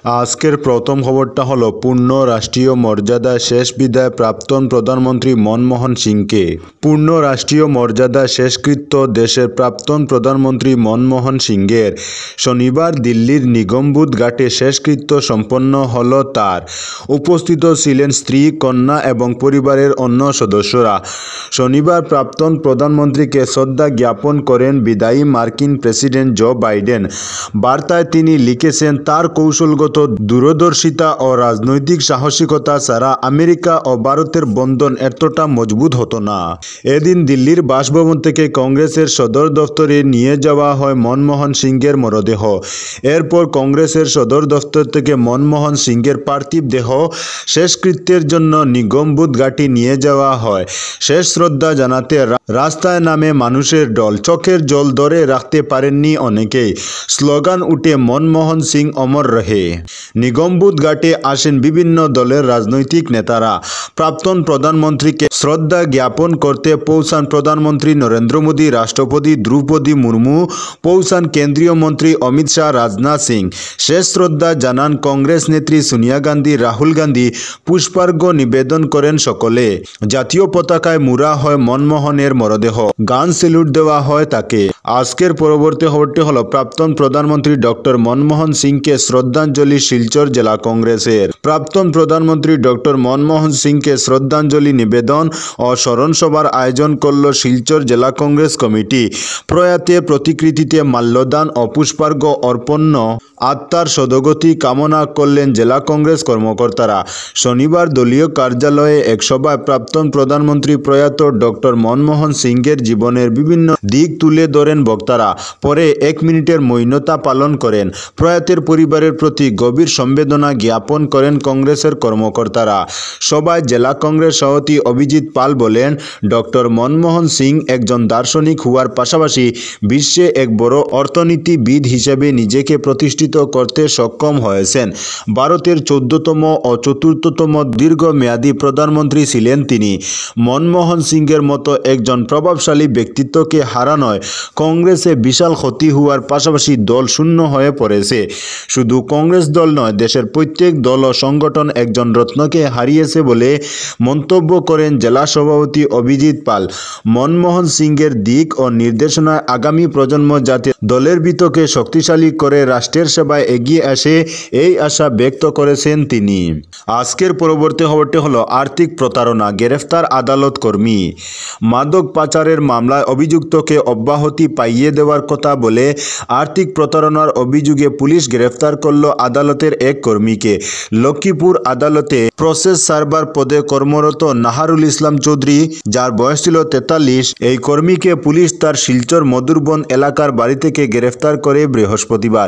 আজকের প্রথম খবরটা হলো পূর্ণ রাষ্ট্রীয় মর্যাদায় শেষ বিদায় প্রাক্তন প্রধানমন্ত্রী মনমোহন সিংকে। পূর্ণ রাষ্ট্রীয় মর্যাদায় শেষকৃত্য দেশের প্রাক্তন প্রধানমন্ত্রী মনমোহন সিংয়ের শনিবার দিল্লির নিগমবোধ ঘাটে শেষকৃত্য সম্পন্ন হল তার। উপস্থিত ছিলেন স্ত্রী, কন্যা এবং পরিবারের অন্য সদস্যরা। শনিবার প্রাক্তন প্রধানমন্ত্রীকে শ্রদ্ধা জ্ঞাপন করেন বিদায়ী মার্কিন প্রেসিডেন্ট জো বাইডেন। বার্তায় তিনি লিখেছেন, তার কৌশলগত দূরদর্শিতা ও রাজনৈতিক সাহসিকতা ছাড়া আমেরিকা ও ভারতের বন্ধন এতটা মজবুত হতো না। এদিন দিল্লির বাসভবন থেকে কংগ্রেসের সদর দফতরে নিয়ে যাওয়া হয় মনমোহন সিংয়ের মরদেহ। এরপর কংগ্রেসের সদর দফতর থেকে মনমোহন সিংয়ের পার্থিব দেহ শেষকৃত্যের জন্য নিগমবোধ ঘাটে নিয়ে যাওয়া হয়। শেষ শ্রদ্ধা জানাতে রাস্তায় নামে মানুষের ঢল। চোখের জল ধরে রাখতে পারেননি অনেকেই। স্লোগান উঠে মনমোহন সিং অমর রহে। নিগমবোধ ঘাটে আসেন বিভিন্ন দলের রাজনৈতিক নেতারা। প্রাক্তন প্রধানমন্ত্রীকে শ্রদ্ধা জ্ঞাপন করতে পৌঁছান প্রধানমন্ত্রী নরেন্দ্র মোদী, রাষ্ট্রপতি দ্রৌপদী মুর্মু, পৌঁছান কেন্দ্রীয় মন্ত্রী অমিত শাহ, রাজনাথ সিং। শেষ শ্রদ্ধা জানান কংগ্রেস নেত্রী সোনিয়া গান্ধী, রাহুল গান্ধী। পুষ্পার্ঘ্য নিবেদন করেন সকলে। জাতীয় পতাকায় মুড়া হয় মনমোহনের মরদেহ। গান সেলুট দেওয়া হয় তাকে। আজকের পরবর্তী খবরটি হলো প্রাক্তন প্রধানমন্ত্রী ডক্টর মনমোহন সিংকে শ্রদ্ধাঞ্জলি শিলচর জেলা কংগ্রেসের। প্রাক্তন প্রধানমন্ত্রী ডক্টর মনমোহন সিংকে শ্রদ্ধাঞ্জলি নিবেদন ও স্মরণ সভার আয়োজন করল শিলচর জেলা কংগ্রেস কমিটি। প্রয়াতের প্রতিকৃতিতে মাল্যদান ও পুষ্পার্ঘ্য অর্পণ আত্মার সদ্গতি কামনা করলেন জেলা কংগ্রেস কর্মকর্তারা। শনিবার দলীয় কার্যালয়ে এক সভায় প্রাক্তন প্রধানমন্ত্রী প্রয়াত ডক্টর মনমোহন সিংয়ের জীবনের বিভিন্ন দিক তুলে ধরেন বক্তারা। পরে 1 মিনিটের মৌনতা পালন করেন। প্রয়াতের পরিবারের প্রতি গভীর সমবেদনা জ্ঞাপন করেন কংগ্রেসের কর্মকর্তারা। সভায় জেলা কংগ্রেস সভাপতি অভিজিৎ পাল বলেন, ডক্টর মনমোহন সিং একজন দার্শনিক হওয়ার পাশাপাশি বিশ্বে এক বড় অর্থনীতিবিদ হিসেবে নিজেকে প্রতিষ্ঠিত করতে সক্ষম হয়েছেন। ভারতের 14তম ও 44তম দীর্ঘমেয়াদী প্রধানমন্ত্রী ছিলেন তিনি। মনমোহন সিংয়ের মতো একজন প্রভাবশালী ব্যক্তিত্বকে হারানোয় কংগ্রেসে বিশাল ক্ষতি হওয়ার পাশাপাশি দল শূন্য হয়ে পড়েছে। শুধু কংগ্রেস দল নয়, দেশের প্রত্যেক দল ও সংগঠন একজন রত্নকে হারিয়েছে বলে মন্তব্য করেন জেলা সভাপতি অভিজিৎ পাল। মনমোহন সিংয়ের দিক ও নির্দেশনায় আগামী প্রজন্ম যাতে দলের ভিতকে শক্তিশালী করে রাষ্ট্রের সেবায় এগিয়ে আসে, এই আশা ব্যক্ত করেছেন তিনি। আজকের পরবর্তী খবরটি হলো আর্থিক প্রতারণা, গ্রেফতার আদালত কর্মী। মাদক পাচারের মামলায় অভিযুক্তকে অব্যাহতি পাইয়ে দেওয়ার কথা বলে আর্থিক প্রতারণার অভিযোগে পুলিশ গ্রেফতার করল আদালতের এক কর্মীকে। লক্ষ্মীপুর আদালতে প্রসেস সার্ভার পদে কর্মরত নাহারুল ইসলাম চৌধুরী, যার বয়স ছিল 43, এই কর্মীকে পুলিশ তার শিলচর মধুরবন এলাকার বাড়ি থেকে গ্রেফতার করে বৃহস্পতিবার।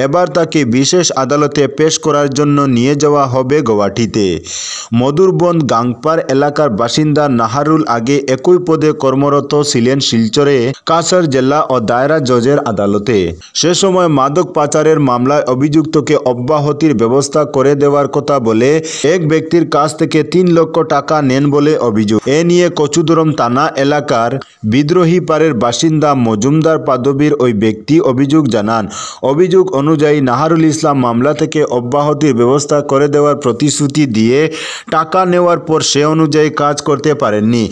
এবার তাকে বিশেষ আদালতে পেশ করার জন্য নিয়ে যাওয়া হবে গৌহাটিতে। মধুরবন গাংপার এলাকার বাসিন্দা নাহারুল আগে একই পদে কর্মরত ছিলেন শিলচরে কাছাড় জেলা ও দায়রা জজের আদালতে। সে সময় মাদক পাচারের মামলায় অভিযুক্তকে অব্যাহতির ব্যবস্থা করে দেওয়ার কথা বলে এক ব্যক্তির কাছ থেকে 3 লক্ষ টাকা নেন বলে অভিযোগ। এ নিয়ে কচুদরম থানা এলাকার বিদ্রোহী পাড়ের বাসিন্দা মজুমদার পদবীর ওই ব্যক্তি অভিযোগ জানান। অভিযোগ অনুযায়ী নাহারুল ইসলাম মামলা থেকে অব্যাহতির ব্যবস্থা করে দেওয়ার প্রতিশ্রুতি দিয়ে টাকা নেওয়ার পর সে অনুযায়ী কাজ করতে পারেননি।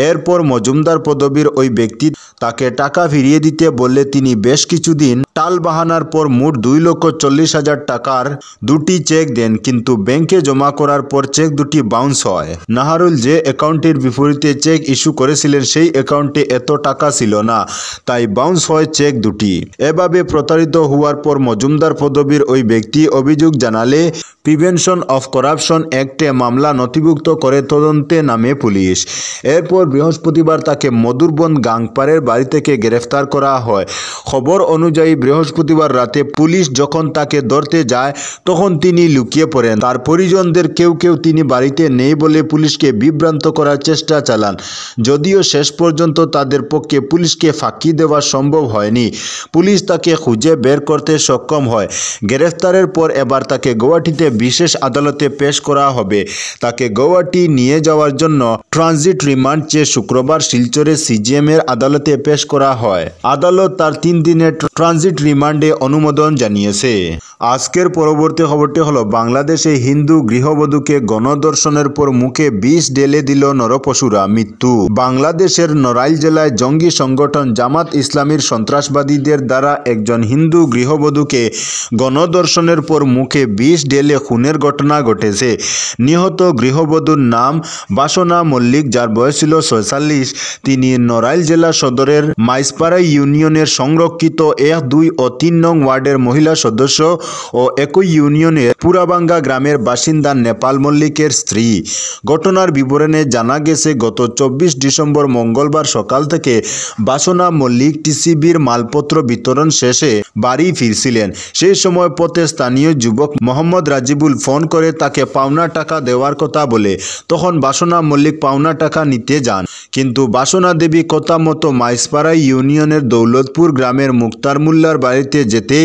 এরপর মজুমদার পদবীর ওই ব্যক্তি তাকে টাকা ফিরিয়ে দিতে বললে তিনি বেশ কিছুদিন টালবাহানার পর মোট 2,40,000 টাকার 2টি চেক দেন, কিন্তু ব্যাংকে জমা করার পর চেক দুটি বাউন্স হয়। নাহারুল যে অ্যাকাউন্টের বিপরীতে চেক ইস্যু করেছিলেন সেই অ্যাকাউন্টে এত টাকা ছিল না, তাই বাউন্স হয় চেক দুটি। এভাবে প্রতারিত হওয়ার পর মজুমদার পদবীর ওই ব্যক্তি অভিযোগ জানালে প্রিভেনশন অফ করাপশন অ্যাক্টে মামলা নথিভুক্ত করে তদন্তে নামে পুলিশ। এরপর বৃহস্পতিবার তাকে মধুরবন গাংপাড়ের বাড়ি থেকে গ্রেফতার করা হয়। খবর অনুযায়ী বৃহস্পতিবার রাতে পুলিশ যখন তাকে ধরতে যায় তখন তিনি লুকিয়ে পড়েন। তার পরিজনদের কেউ তিনি বাড়িতে নেই বলে পুলিশকে বিভ্রান্ত করার চেষ্টা চালান। যদিও শেষ পর্যন্ত তাদের পক্ষে পুলিশকে ফাঁকি দেওয়া সম্ভব হয়নি। পুলিশ তাকে খুঁজে বের করতে সক্ষম হয়। গ্রেফতারের পর এবার তাকে গৌহাটিতে বিশেষ আদালতে পেশ করা হবে। তাকে গৌহাটি নিয়ে যাওয়ার জন্য ট্রানজিট রিমান্ড চেয়ে শুক্রবার শিলচরে সিজিএম এর আদালতে পেশ করা হয়। আদালত তার 3 দিনের ট্রানজিট রিমান্ডে অনুমোদন জানিয়েছে। আজকের পরবর্তী খবরটি হলো বাংলাদেশে হিন্দু গৃহবধূকে গণধর্ষণের পর মুখে বিষ ঢেলে দিল নরপশুরা, মৃত্যু। বাংলাদেশের নড়াইল জেলায় জঙ্গি সংগঠন জামাত ইসলামীর সন্ত্রাসবাদীদের দ্বারা একজন হিন্দু গৃহবধূকে গণধর্ষণের পর মুখে বিষ ঢেলে খুনের ঘটনা ঘটেছে। নিহত গৃহবধূর নাম বাসনা মল্লিক, যার বয়স ছিল 46। তিনি নড়াইল জেলা সদরের মাইজপাড়া ইউনিয়নের সংরক্ষিত 1, 2 ও 3 নং ওয়ার্ডের মহিলা সদস্য ও একই ইউনিয়নের পুরাবাঙ্গা গ্রামের বাসিন্দা নেপাল মল্লিকের স্ত্রী। ঘটনার বিবরণে জানা গেছে, গত 24 ডিসেম্বর মঙ্গলবার সকাল থেকে বাসনা মল্লিক টিসিবির মালপত্র বিতরণ শেষে বাড়ি ফিরছিলেন। সেই সময় পথে স্থানীয় যুবক মোহাম্মদ রাজিবুল ফোন করে তাকে পাওনা টাকা দেওয়ার কথা বলে। তখন বাসনা মল্লিক পাওনা টাকা নিতে যান, কিন্তু বাসনা দেবী কথা মতো মাইজপাড়া ইউনিয়নের দৌলতপুর গ্রামের মুক্তার মোল্লার বাড়িতে যেতে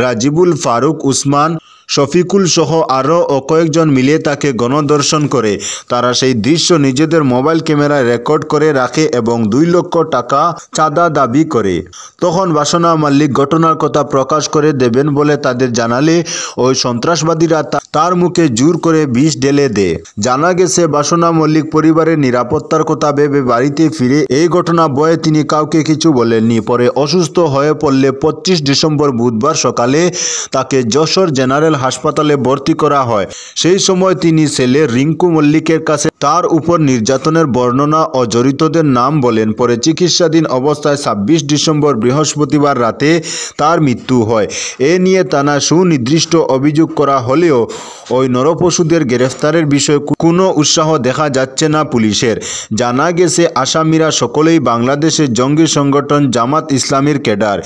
রাজিবুল, ফারুক, উসমান, শফিকুল সহ আরও কয়েকজন মিলে তাকে গণধর্ষণ করে। তারা সেই দৃশ্য নিজেদের মোবাইল ক্যামেরায় রেকর্ড করে রাখে এবং 2 লক্ষ টাকা চাঁদা দাবি করে। তখন বাসনা মল্লিক ঘটনার কথা প্রকাশ করে দেবেন বলে তাদের জানালে ওই সন্ত্রাসবাদীরা তার মুখে জোর করে বিষ ঢেলে দেয়। জানা গেছে, বাসনা মল্লিক পরিবারের নিরাপত্তার কথা ভেবে বাড়িতে ফিরে এই ঘটনা বয়ে তিনি কাউকে কিছু বলেননি। পরে অসুস্থ হয়ে পড়লে 25 ডিসেম্বর বুধবার সকালে তাকে যশোর জেনারেল হাসপাতালে ভর্তি করা হয়। সেই সময় তিনি ছেলে রিঙ্কু মল্লিকের কাছে তার উপর নির্যাতনের বর্ণনা ও জড়িতদের নাম বলেন। পরে চিকিৎসাধীন অবস্থায় 26 ডিসেম্বর বৃহস্পতিবার রাতে তার মৃত্যু হয়। এ নিয়ে থানায় সুনির্দিষ্ট অভিযোগ করা হলেও ওই নরপশুদের গ্রেফতারের বিষয়ে কোনো উৎসাহ দেখা যাচ্ছে না পুলিশের। জানা গেছে, আসামিরা সকলেই বাংলাদেশের জঙ্গি সংগঠন জামাত ইসলামীর ক্যাডার।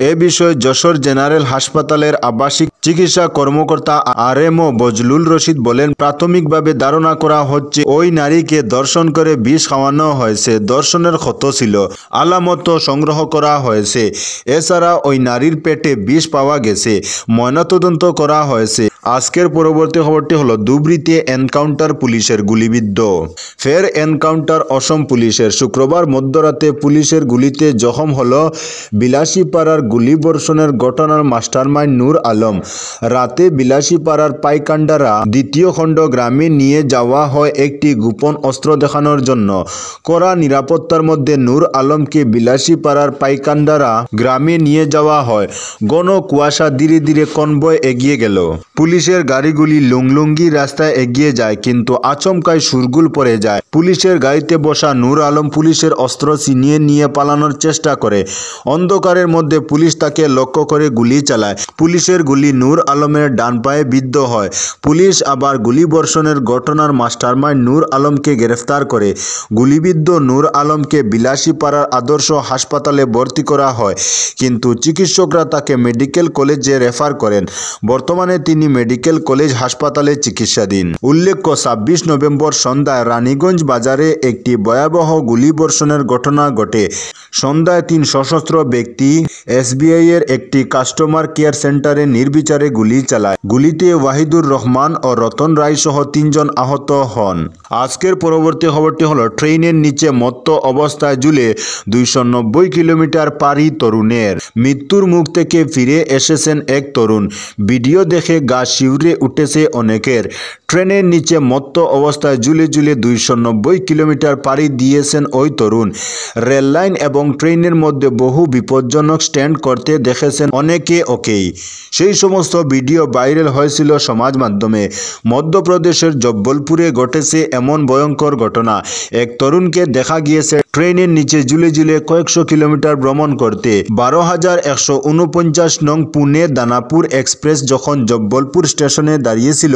এ বিষয়ে যশোর জেনারেল হাসপাতালের আবাসিক চিকিৎসা কর্মকর্তা আরএমও বজলুল রশিদ বলেন, প্রাথমিকভাবে ধারণা করা হচ্ছে ওই নারীকে ধর্ষণ করে বিষ খাওয়ানো হয়েছে। ধর্ষণের ক্ষত ছিল, আলামত সংগ্রহ করা হয়েছে। এছাড়া ওই নারীর পেটে বিষ পাওয়া গেছে, ময়নাতদন্ত করা হয়েছে। আজকের পরবর্তী খবরটি হলো ধুবড়ীতে এনকাউন্টার, পুলিশের গুলিবিদ্ধ। ফের এনকাউন্টার অসম পুলিশের। শুক্রবার মধ্যরাতে পুলিশের গুলিতে জখম হলো বিলাসীপাড়ার গুলিবর্ষণের ঘটনার মাস্টারমাইন্ড নূর আলম। রাতে বিলাসীপাড়ার পাইকান্ডারা 2য় খণ্ড গ্রামে নিয়ে যাওয়া হয় একটি গোপন অস্ত্র দেখানোর জন্য। কড়া নিরাপত্তার মধ্যে নূর আলমকে বিলাসীপাড়ার পাইকান্ডারা গ্রামে নিয়ে যাওয়া হয়। ঘন কুয়াশা ধীরে ধীরে কনভয় এগিয়ে গেল। পুলিশের গাড়িগুলি লুংলুঙ্গি রাস্তায় এগিয়ে যায়, কিন্তু আচমকায় শোরগোল পড়ে যায়। পুলিশের গাড়িতে বসা নূর আলম পুলিশের অস্ত্র ছিনিয়ে নিয়ে পালানোর চেষ্টা করে। অন্ধকারের মধ্যে পুলিশ তাকে লক্ষ্য করে গুলি চালায়। পুলিশের গুলি নূর আলমের ডান পায়ে বিদ্ধ হয়। পুলিশ আবার গুলিবর্ষণের ঘটনার মাস্টারমাইন্ড নূর আলমকে গ্রেফতার করে। গুলিবিদ্ধ নূর আলমকে বিলাসীপাড়ার আদর্শ হাসপাতালে ভর্তি করা হয়, কিন্তু চিকিৎসকরা তাকে মেডিকেল কলেজে রেফার করেন। বর্তমানে তিনি মেডিকেল কলেজ হাসপাতালে চিকিৎসাধীন। উল্লেখ্য, 26 নভেম্বর সন্ধ্যায় রানীগঞ্জ বাজারে একটি ভয়াবহ গুলিবর্ষণের ঘটনা ঘটে। সন্ধ্যায় 3 সশস্ত্র ব্যক্তি এসবিআই এর একটি কাস্টমার কেয়ার সেন্টারে নির্বিচারে গুলি চালায়। গুলিতে ওয়াহিদুর রহমান ও রতন রায় সহ 3 জন আহত হন। আজকের পরবর্তী খবরটি হলো ট্রেনের নিচে মত্ত অবস্থায় ঝুলে 290 কিলোমিটার পাড়ি তরুণের। মৃত্যুর মুখ থেকে ফিরে এসেছেন এক তরুণ। ভিডিও দেখে গা শিউরে উঠেছে অনেকের। ট্রেনের নিচে মত্ত অবস্থায় ঝুলে ঝুলে 290 কিলোমিটার পাড়ি দিয়েছেন ওই তরুণ। রেললাইন এবং ট্রেনের মধ্যে বহু বিপজ্জনক স্ট্যান্ড করতে দেখেছেন অনেকে ওকেই। সেই সমস্ত ভিডিও ভাইরাল হয়েছিল সমাজ মাধ্যমে। মধ্যপ্রদেশের জব্বলপুরে ঘটেছে এমন ভয়ঙ্কর ঘটনা। এক তরুণকে দেখা গিয়েছে ট্রেনের নিচে ঝুলে ঝুলে কয়েকশো কিলোমিটার ভ্রমণ করতে। 12,149 নং পুনে দানাপুর এক্সপ্রেস যখন জব্বলপুর স্টেশনে দাঁড়িয়েছিল,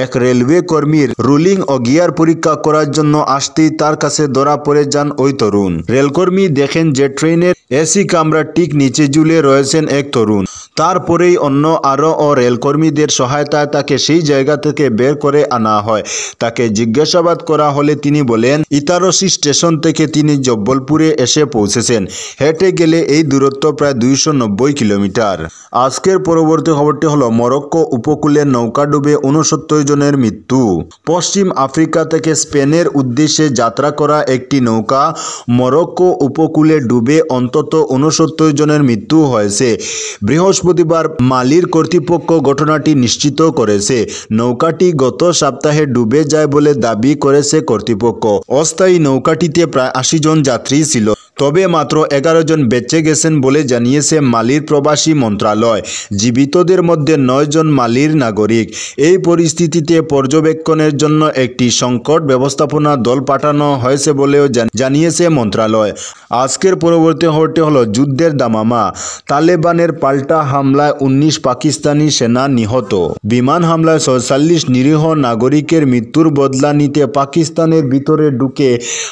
এক রেলওয়ে কর্মীর রুলিং ও গিয়ার পরীক্ষা করার জন্য আসতেই তার কাছে ধরা পড়ে যান ওই তরুণ। রেলকর্মী দেখেন যে ট্রেনের এসি কামরার ঠিক নিচে ঝুলে রয়েছেন এক তরুণ। তারপরেই অন্য আরও রেলকর্মীদের সহায়তায় তাকে সেই জায়গা থেকে বের করে আনা হয়। তাকে জিজ্ঞাসাবাদ করা হলে তিনি বলেন, ইতারসি স্টেশন থেকে তিনি জব্বলপুরে এসে পৌঁছেছেন। হেঁটে গেলে এই দূরত্ব প্রায় 290 কিলোমিটার। আজকের পরবর্তী খবরটি হলো মরক্কো উপকূলে নৌকা ডুবে 69 জনের মৃত্যু। পশ্চিম আফ্রিকা থেকে স্পেনের উদ্দেশ্যে যাত্রা করা একটি নৌকা মরক্কো উপকূলে ডুবে অন্তত 69 জনের মৃত্যু হয়েছে। বৃহস্পতিবার মালির কর্তৃপক্ষ ঘটনাটি নিশ্চিত করেছে। নৌকাটি গত সপ্তাহে ডুবে যায় বলে দাবি করেছে কর্তৃপক্ষ। অস্থায়ী নৌকাটিতে প্রায় 80 জন যাত্রী ছিল, তবে মাত্র 11 জন বেঁচে গেছেন বলে জানিয়েছে মালির প্রবাসী মন্ত্রণালয়। জীবিতদের মধ্যে 9 জন মালির নাগরিক। এই পরিস্থিতিতে পর্যবেক্ষণের জন্য একটি সংকট ব্যবস্থাপনা দল পাঠানো হয়েছে বলেও জানিয়েছে মন্ত্রণালয়। আজকের পরবর্তী খবরটি হলো যুদ্ধের দামামা। তালেবানের পাল্টা হামলায় 19 পাকিস্তানি সেনা নিহত। বিমান হামলায় 46 নিরীহ নাগরিকের মৃত্যুর বদলা নিতে পাকিস্তানের ভিতরে ঢুকে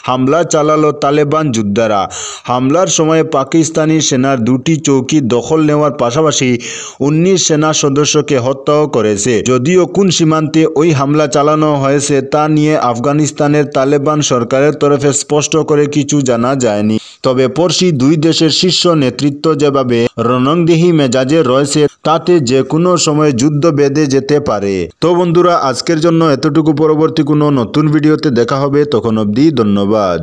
হামলা চালালো তালেবান যোদ্ধারা। হামলার সময় পাকিস্তানি সেনার 2টি চৌকি দখল নেওয়ার পাশাপাশি 19 সেনা সদস্যকে হত্যাও করেছে। যদিও কোন সীমান্তে ওই হামলা চালানো হয়েছে তা নিয়ে আফগানিস্তানের তালেবান সরকারের তরফে স্পষ্ট করে কিছু জানা যায়নি। তবে পড়শি দুই দেশের শীর্ষ নেতৃত্ব যেভাবে রণংদেহী মেজাজে রয়েছে তাতে যে কোনো সময় যুদ্ধ বেঁধে যেতে পারে। তো বন্ধুরা, আজকের জন্য এতটুকু। পরবর্তী কোনো নতুন ভিডিওতে দেখা হবে, তখন অবধি ধন্যবাদ।